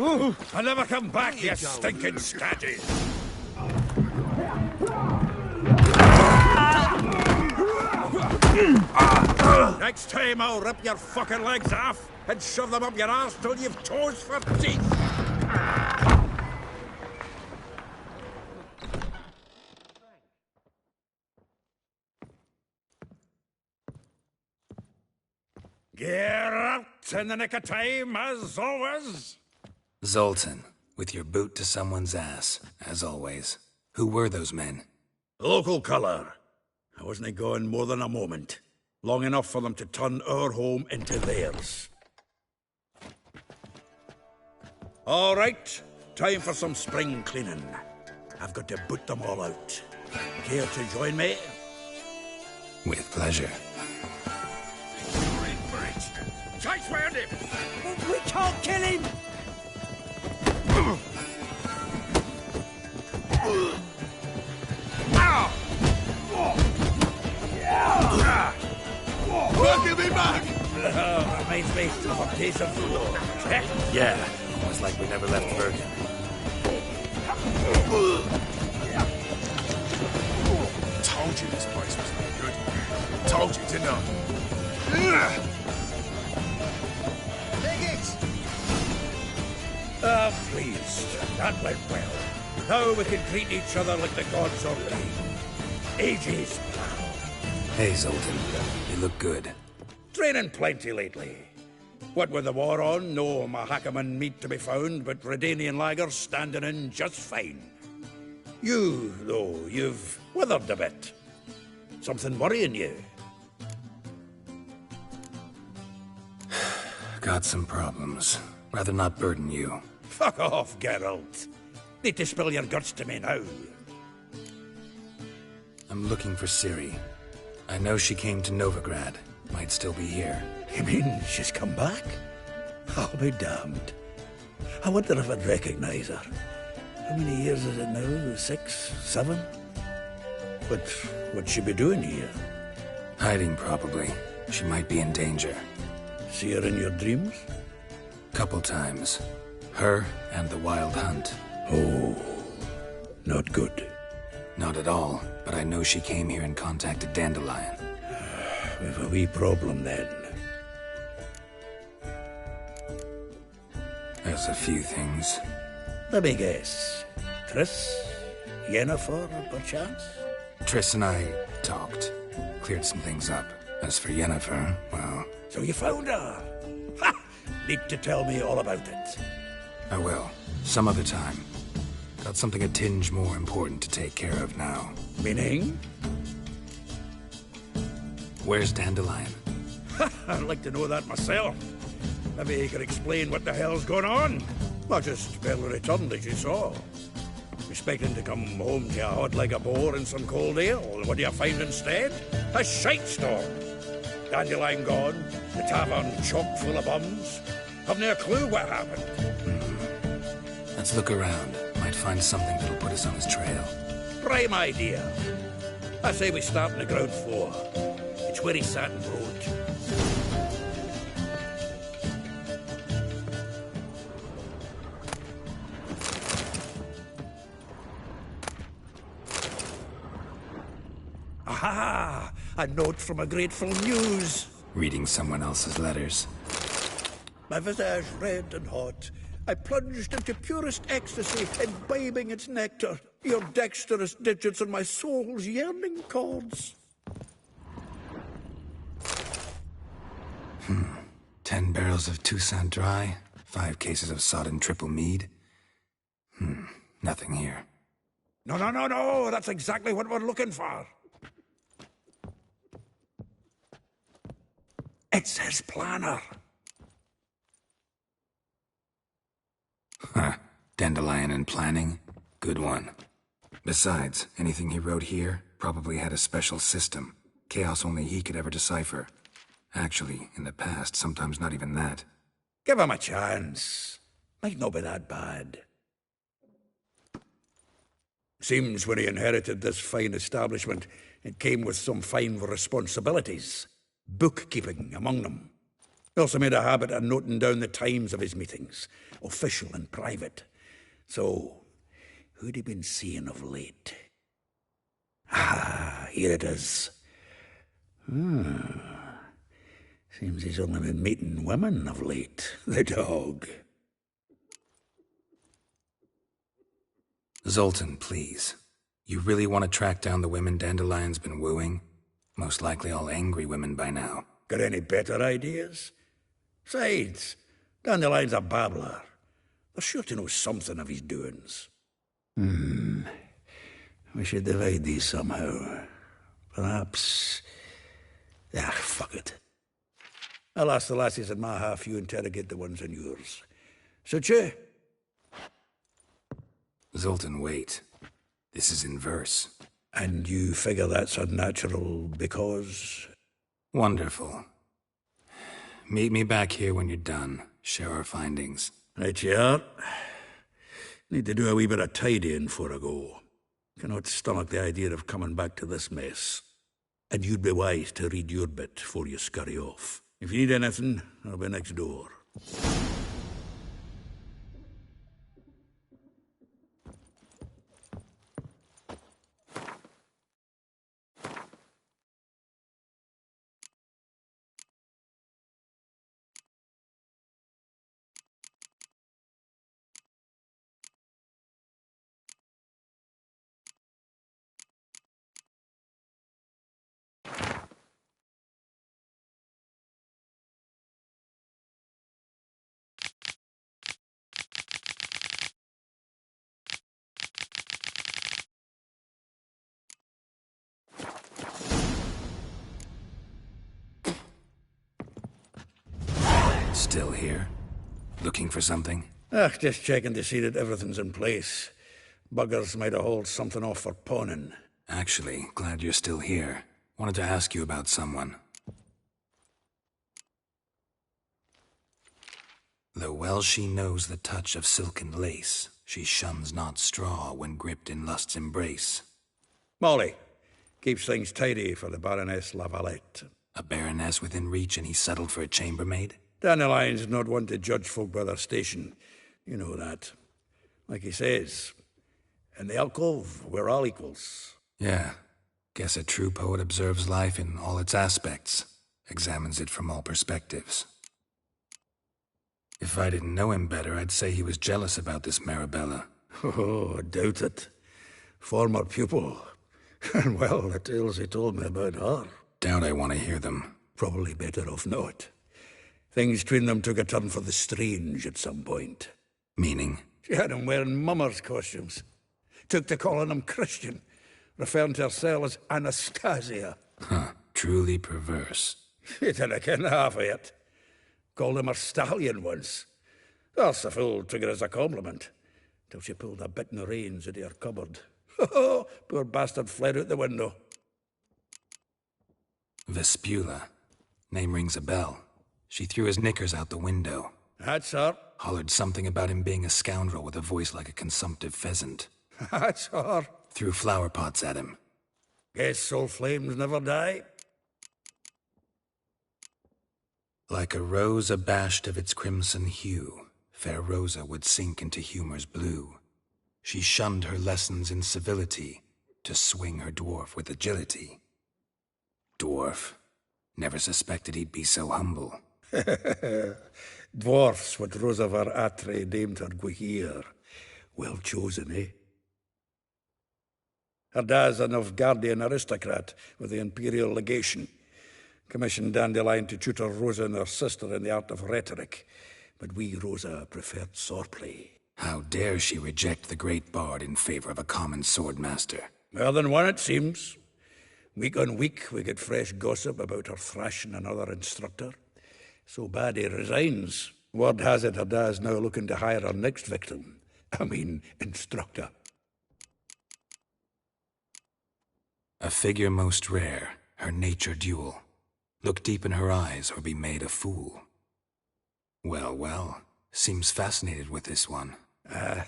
I'll never come back, you stinking scatty. Next time I'll rip your fucking legs off and shove them up your arse till you've toes for teeth. Get out in the nick of time, as always. Zoltan, with your boot to someone's ass, as always. Who were those men? Local colour. I wasn't gone more than a moment. Long enough for them to turn our home into theirs. All right, time for some spring cleaning. I've got to boot them all out. Care to join me? With pleasure. You're in for it. Chase round him! We can't kill him! Give me back! Reminds me of a piece of food. Yeah, almost like we never left Bergen. Told you this place was no good. Told you, didn't I? Take it! Please. That went well. Now we can treat each other like the gods ordained. Ages, pal. Hey, Zoltan. You look good. Training plenty lately. What with the war on, no Mahakaman meat to be found, but Redanian lagers standing in just fine. You, though, you've withered a bit. Something worrying you? Got some problems. Rather not burden you. Fuck off, Geralt. Need to spill your guts to me now. I'm looking for Ciri. I know she came to Novigrad. Might still be here. You mean she's come back? I'll be damned. I wonder if I'd recognize her. How many years is it now? 6, 7? But what'd she be doing here? Hiding, probably. She might be in danger. See her in your dreams? Couple times. Her and the Wild Hunt. Oh, not good. Not at all, but I know she came here and contacted Dandelion. We've a wee problem then. There's a few things. Let me guess. Triss? Yennefer, perchance? Triss and I talked. Cleared some things up. As for Yennefer, well... So you found her? Ha! Need to tell me all about it. I will. Some other time. Got something a tinge more important to take care of now. Meaning? Where's Dandelion? I'd like to know that myself. Maybe he could explain what the hell's going on. Not just barely returned, as you saw. Expecting to come home to a hod like a boar and some cold ale. What do you find instead? A shite storm. Dandelion gone, the tavern chock full of bums. Haven't a clue what happened. Let's look around. Might find something that'll put us on his trail. Prime idea. I say we start on the ground floor. It's where he sat and wrote. Aha! A note from a grateful muse. Reading someone else's letters. My visage red and hot, I plunged into purest ecstasy, imbibing its nectar. Your dexterous digits on my soul's yearning chords. 10 barrels of Toussaint Dry, 5 cases of sodden triple mead. Nothing here. No, that's exactly what we're looking for. It's his planner. Huh. Dandelion and planning? Good one. Besides, anything he wrote here probably had a special system. Chaos only he could ever decipher. Actually, in the past, sometimes not even that. Give him a chance. Might not be that bad. Seems when he inherited this fine establishment, it came with some fine responsibilities. Bookkeeping among them. He also made a habit of noting down the times of his meetings, official and private. So, who'd he been seeing of late? Ah, here it is. Seems he's only been meeting women of late, the dog. Zoltan, please. You really want to track down the women Dandelion's been wooing? Most likely all angry women by now. Got any better ideas? Besides, Dandelion's a babbler. They're sure to know something of his doings. We should divide these somehow. Perhaps... fuck it. I'll ask the lassies in my half, you interrogate the ones in yours. Suit you? Zoltan, wait. This is in verse. And you figure that's unnatural because... Wonderful. Meet me back here when you're done. Share our findings. Right you are. Need to do a wee bit of tidying before I go. Cannot stomach the idea of coming back to this mess. And you'd be wise to read your bit before you scurry off. If you need anything, I'll be next door. Still here? Looking for something? Just checking to see that everything's in place. Buggers might have hauled something off for pawning. Actually, glad you're still here. Wanted to ask you about someone. Though well she knows the touch of silken lace, she shuns not straw when gripped in lust's embrace. Molly. Keeps things tidy for the Baroness Lavalette. A baroness within reach and he settled for a chambermaid? Dandelion's not one to judge folk by their station. You know that. Like he says, in the alcove, we're all equals. Yeah. Guess a true poet observes life in all its aspects, examines it from all perspectives. If I didn't know him better, I'd say he was jealous about this Marabella. Oh, I doubt it. Former pupil. And well, the tales he told me about her. Doubt I want to hear them. Probably better off not. Things between them took a turn for the strange at some point. Meaning? She had him wearing mummers' costumes. Took to calling him Christian, referring to herself as Anastasia. Huh, truly perverse. She didn't ken half of it. Called him her stallion once. That's the fool took it as a compliment, till she pulled a bit in the reins into her cupboard. Poor bastard fled out the window. Vespula. Name rings a bell. She threw his knickers out the window. That's her. Hollered something about him being a scoundrel with a voice like a consumptive pheasant. That's her. Threw flower pots at him. Guess soul flames never die. Like a rose abashed of its crimson hue, fair Rosa would sink into humor's blue. She shunned her lessons in civility to swing her dwarf with agility. Dwarf. Never suspected he'd be so humble. Dwarfs what Rosavar Atre named her Guihir. Well chosen, eh? Her dad's a Novgardian aristocrat with the Imperial Legation. Commissioned Dandelion to tutor Rosa and her sister in the art of rhetoric. But we, Rosa, preferred swordplay. How dare she reject the great bard in favor of a common swordmaster? More than one, it seems. Week on week, we get fresh gossip about her thrashing another instructor. So bad he resigns. Word has it her dad's now looking to hire her next victim. Instructor. A figure most rare, her nature dual. Look deep in her eyes or be made a fool. Well, well, seems fascinated with this one.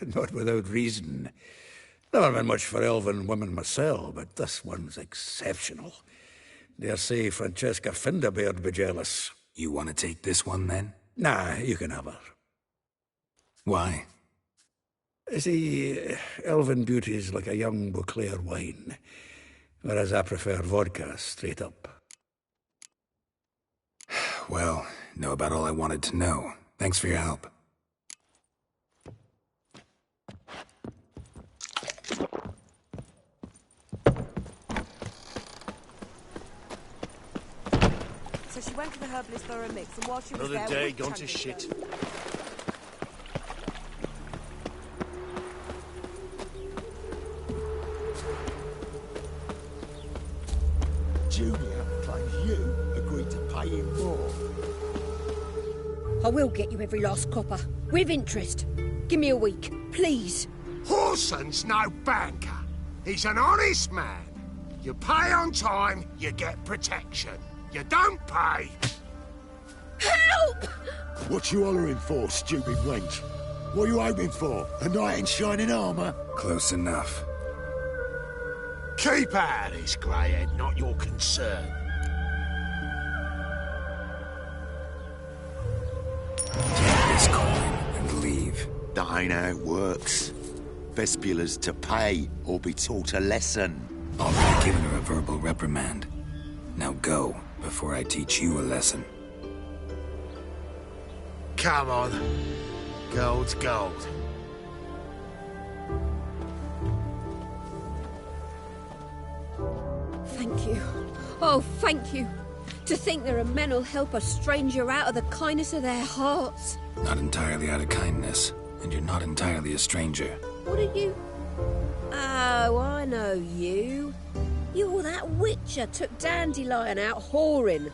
Not without reason. Never been much for elven women myself, but this one's exceptional. Dare say Francesca Findabair'd be jealous. You want to take this one, then? Nah, you can have her. Why? See, elven beauty's like a young Beauclair wine, whereas I prefer vodka straight up. Well, know about all I wanted to know. Thanks for your help. So she went to the herbalist for a mix, and while she was Another there... day gone to shit. Junior claims you agreed to pay him more. I will get you every last copper, with interest. Give me a week, please. Horson's no banker. He's an honest man. You pay on time, you get protection. You don't pay... Help! What you hollering for, stupid wench? What you hoping for? A knight in shining armour? Close enough. Keep out of this, greyhead, not your concern. Take this coin and leave. That ain't how it works. Vespula's to pay or be taught a lesson. Already given her a verbal reprimand. Now go, before I teach you a lesson. Come on. Gold's gold. Thank you. Oh, thank you. To think there are men who'll help a stranger out of the kindness of their hearts. Not entirely out of kindness, and you're not entirely a stranger. What are you? Oh, I know you. You're that witcher took Dandelion out whoring.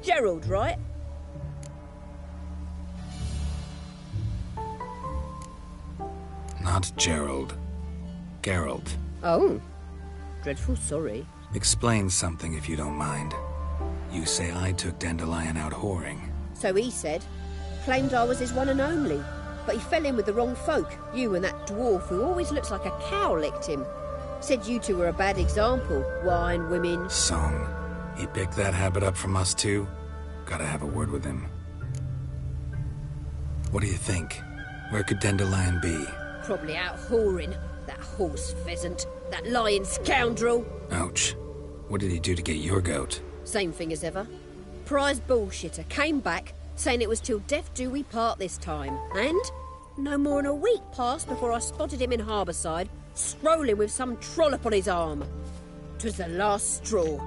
Gerald, right? Not Gerald. Geralt. Oh. Dreadful sorry. Explain something if you don't mind. You say I took Dandelion out whoring. So he said. Claimed I was his one and only. But he fell in with the wrong folk. You and that dwarf who always looks like a cow licked him. Said you two were a bad example. Wine, women... Song. He picked that habit up from us too? Gotta have a word with him. What do you think? Where could Dandelion be? Probably out whoring. That horse pheasant. That lying scoundrel. Ouch. What did he do to get your goat? Same thing as ever. Prize bullshitter came back, saying it was till death do we part this time. And no more than a week passed before I spotted him in Harbourside, strolling with some trollop on his arm. 'Twas the last straw.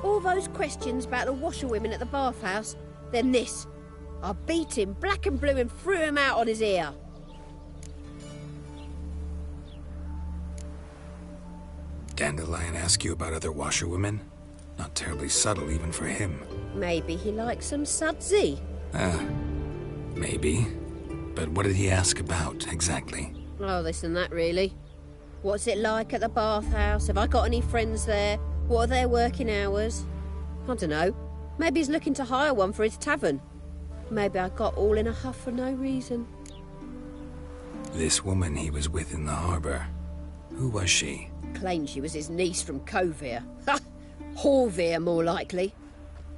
All those questions about the washerwomen at the bathhouse, then this. I beat him black and blue and threw him out on his ear. Dandelion ask you about other washerwomen? Not terribly subtle even for him. Maybe he likes some sudsy. Maybe. But what did he ask about, exactly? Oh, this and that, really. What's it like at the bathhouse? Have I got any friends there? What are their working hours? I don't know. Maybe he's looking to hire one for his tavern. Maybe I got all in a huff for no reason. This woman he was with in the harbour. Who was she? Claimed she was his niece from Kovir. Ha! Horvir, more likely.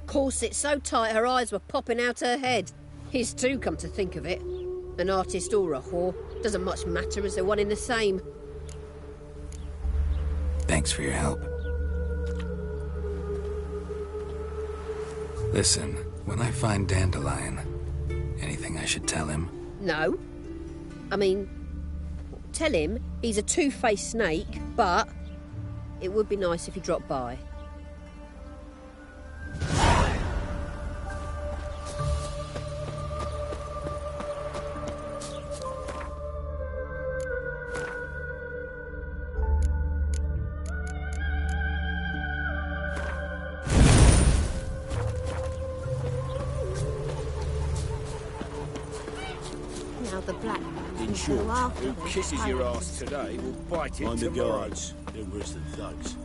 Corset so tight her eyes were popping out her head. His too, come to think of it. An artist or a whore. Doesn't much matter as they're one in the same. Thanks for your help. Listen, when I find Dandelion, anything I should tell him? No. I mean, tell him he's a two-faced snake, but it would be nice if he dropped by. The black. In short, who kisses your ass today will bite it Mind the tomorrow. guards. They're worse than thugs.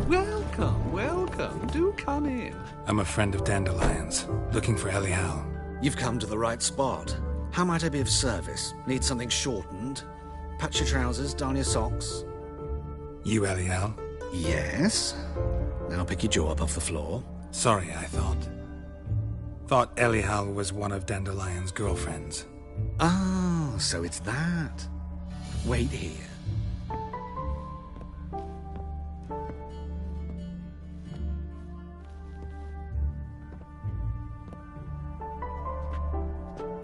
Welcome, welcome. Do come in. I'm a friend of Dandelion's, looking for Elial. You've come to the right spot. How might I be of service? Need something shortened? Patch your trousers, darn your socks. You, Elial? Yes. Now pick your jaw up off the floor. Sorry, I thought Elial was one of Dandelion's girlfriends. Oh, so it's that. Wait here.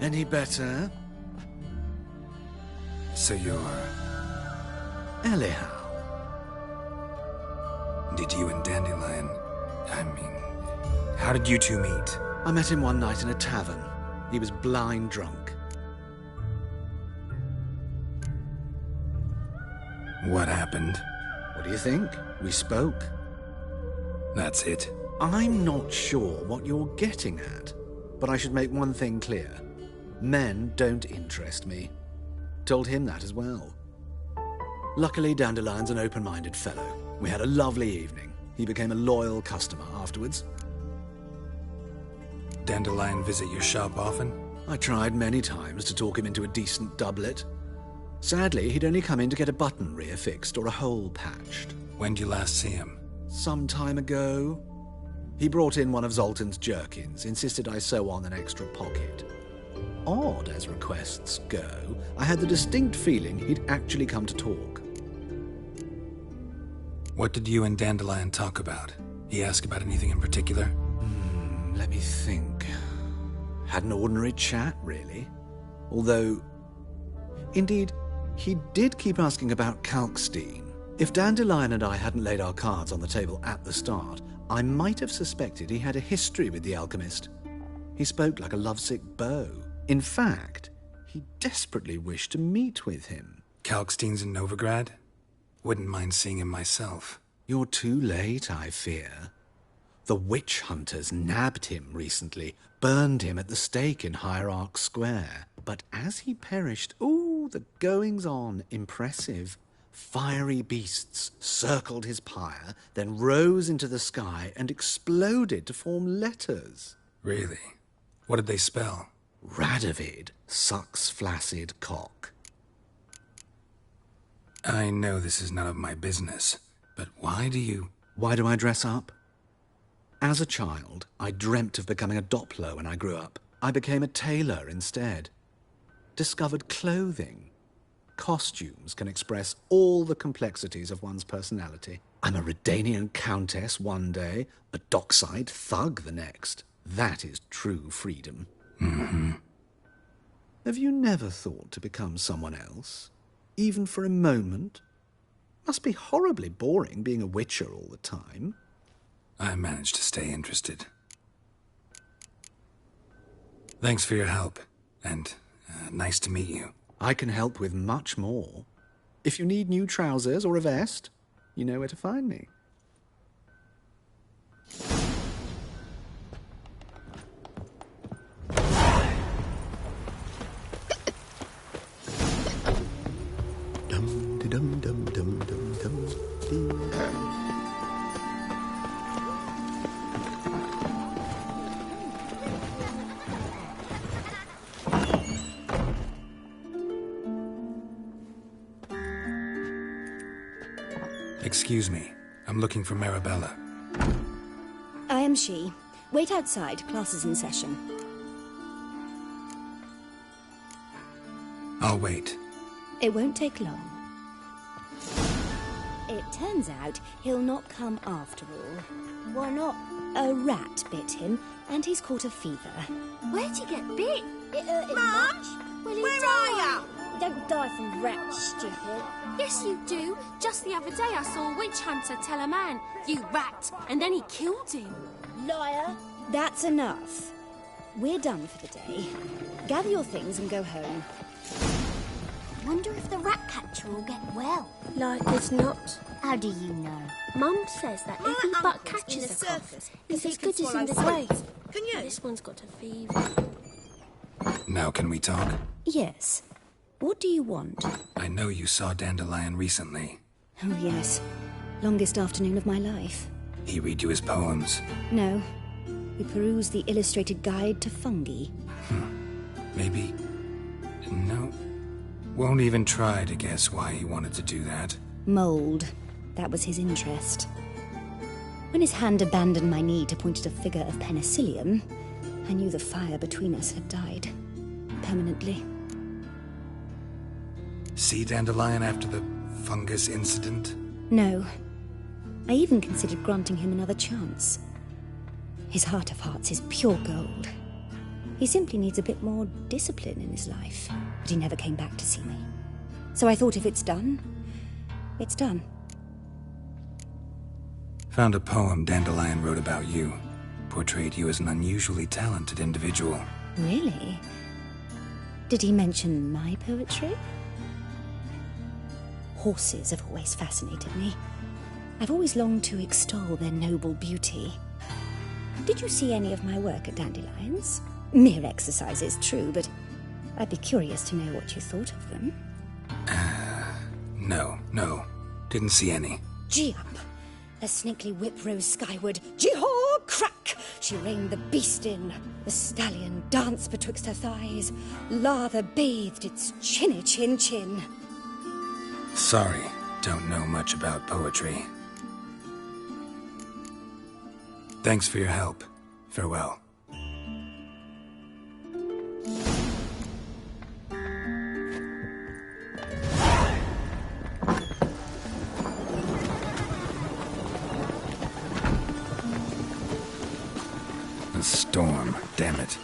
Any better? So you're... Elial. Did you and Dandelion... how did you two meet? I met him one night in a tavern. He was blind drunk. What happened? What do you think? We spoke. That's it? I'm not sure what you're getting at, but I should make one thing clear. Men don't interest me. Told him that as well. Luckily, Dandelion's an open-minded fellow. We had a lovely evening. He became a loyal customer afterwards. Dandelion visit your shop often? I tried many times to talk him into a decent doublet. Sadly, he'd only come in to get a button reaffixed or a hole patched. When'd you last see him? Some time ago. He brought in one of Zoltan's jerkins, insisted I sew on an extra pocket. Odd as requests go, I had the distinct feeling he'd actually come to talk. What did you and Dandelion talk about? He asked about anything in particular? Let me think. Had an ordinary chat, really. Although, indeed, he did keep asking about Kalkstein. If Dandelion and I hadn't laid our cards on the table at the start, I might have suspected he had a history with the alchemist. He spoke like a lovesick beau. In fact, he desperately wished to meet with him. Kalkstein's in Novigrad? Wouldn't mind seeing him myself. You're too late, I fear. The witch hunters nabbed him recently, burned him at the stake in Hierarch Square. But as he perished, the goings-on, impressive. Fiery beasts circled his pyre, then rose into the sky and exploded to form letters. Really? What did they spell? Radovid sucks flaccid cock. I know this is none of my business, but why do I dress up? As a child, I dreamt of becoming a Doppler when I grew up. I became a tailor instead. Discovered clothing. Costumes can express all the complexities of one's personality. I'm a Redanian countess one day, a dockside thug the next. That is true freedom. Mm-hmm. Have you never thought to become someone else? Even for a moment? Must be horribly boring being a witcher all the time. I managed to stay interested. Thanks for your help, and nice to meet you. I can help with much more. If you need new trousers or a vest, you know where to find me. Excuse me. I'm looking for Marabella. I am she. Wait outside. Class is in session. I'll wait. It won't take long. It turns out he'll not come after all. Why not? A rat bit him, and he's caught a fever. Where'd he get bit? It hurt him Marge? much. Well, Where are you? You don't die from rats, stupid. Yes, you do. Just the other day I saw a witch hunter tell a man, "You rat," and then he killed him. Liar. That's enough. We're done for the day. Gather your things and go home. Wonder if the rat catcher will get well. Like as not. How do you know? Mum says that if he but catches a cough, it's as good as in the grave. Can you? This one's got a fever. Now can we talk? Yes. What do you want? I know you saw Dandelion recently. Oh, yes. Longest afternoon of my life. He read you his poems? No. We perused the illustrated guide to fungi. Maybe... No. Won't even try to guess why he wanted to do that. Mould. That was his interest. When his hand abandoned my knee to point at a figure of penicillium, I knew the fire between us had died. Permanently. See Dandelion after the fungus incident? No. I even considered granting him another chance. His heart of hearts is pure gold. He simply needs a bit more discipline in his life. But he never came back to see me. So I thought if it's done, it's done. Found a poem Dandelion wrote about you. Portrayed you as an unusually talented individual. Really? Did he mention my poetry? Horses have always fascinated me. I've always longed to extol their noble beauty. Did you see any of my work at Dandelion's? Mere exercises, true, but I'd be curious to know what you thought of them. No. Didn't see any. Gee up! A snakely whip rose skyward. Jee-haw! Crack! She reined the beast in. The stallion danced betwixt her thighs. Lather bathed its chinny chin. Sorry, don't know much about poetry. Thanks for your help. Farewell. A storm, damn it.